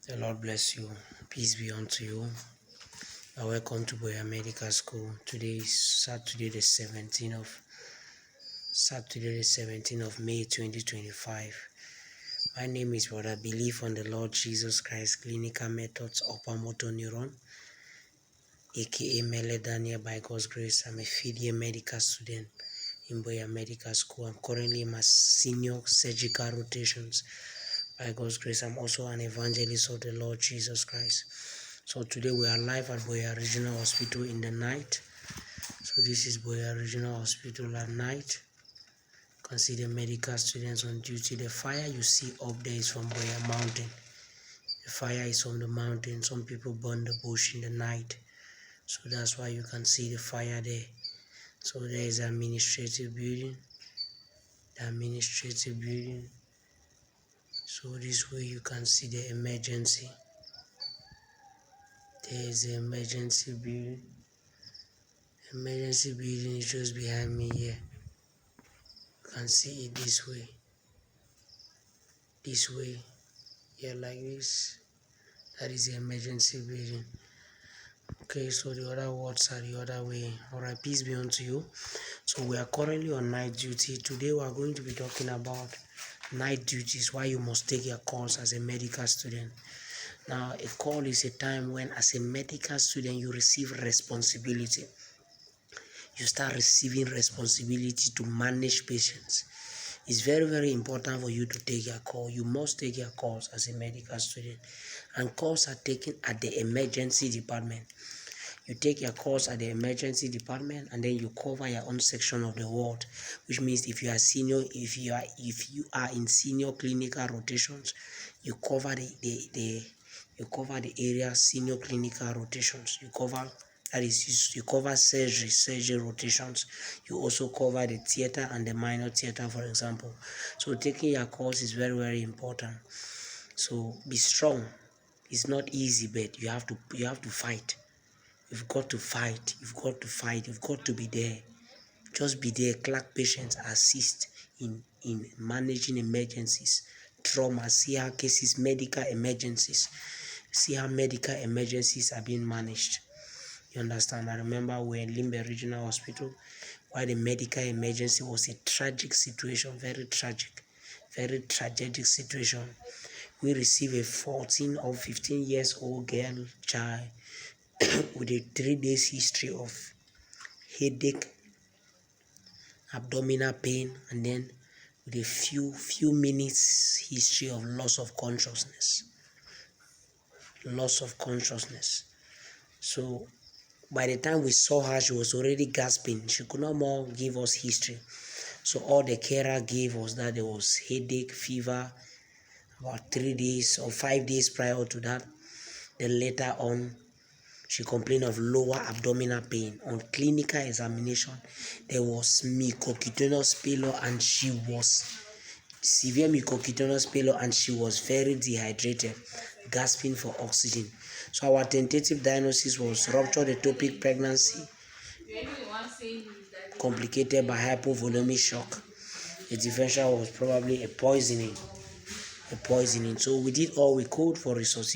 The Lord bless you. Peace be unto you. Welcome to BUEA Medical School. Today is Saturday the 17th of May 2025. My name is Brother Belief on the Lord Jesus Christ Clinical Methods Upper Motor Neuron, aka MELLE. By God's grace, I'm a fifth-year medical student in BUEA Medical School. I'm currently in my senior surgical rotations. By God's grace, I'm also an evangelist of the Lord Jesus Christ. So today we are live at BUEA Regional Hospital in the night. So this is BUEA Regional Hospital at night. You can see the medical students on duty. The fire you see up there is from BUEA Mountain. The fire is from the mountain. Some people burn the bush in the night. So that's why you can see the fire there. So there is an administrative building. The administrative building. So this way you can see the emergency. There is the emergency building. Emergency building is just behind me here. You can see it this way. This way. Here like this. That is the emergency building. Okay, so the other wards are the other way. Alright, peace be unto you. So we are currently on night duty. Today we are going to be talking about night duties, why you must take your calls as a medical student. Now, a call is a time when, as a medical student, you receive responsibility. You start receiving responsibility to manage patients. It's very, very important for you to take your call. You must take your calls as a medical student. And calls are taken at the emergency department. You take your calls at the emergency department, and then you cover your own section of the ward, which means if you are in senior clinical rotations, you cover the area senior clinical rotations. You cover surgery rotations. You also cover the theater and the minor theater, for example. So taking your calls is very, very important. So be strong. It's not easy, but you have to fight. You've got to fight. You've got to fight. You've got to be there. Just be there. Clerk patients, assist in managing emergencies, trauma, see how cases, medical emergencies. See how medical emergencies are being managed. You understand? I remember we're in LIMBE Regional Hospital, where the medical emergency was a tragic situation, very tragic situation. We received a 14 or 15 years old girl child with a 3 days history of headache, abdominal pain, and then with a few minutes history of loss of consciousness. So by the time we saw her, she was already gasping. She could not more give us history. So all the carer gave was that there was headache, fever, about 3 days or 5 days prior to that. Then later on, she complained of lower abdominal pain. On clinical examination, there was mucocutaneous pallor, and she was severe mucocutaneous pallor, and she was very dehydrated, gasping for oxygen. So our tentative diagnosis was ruptured ectopic pregnancy, complicated by hypovolemic shock. The differential was probably a poisoning. So we did all we could for resuscitation.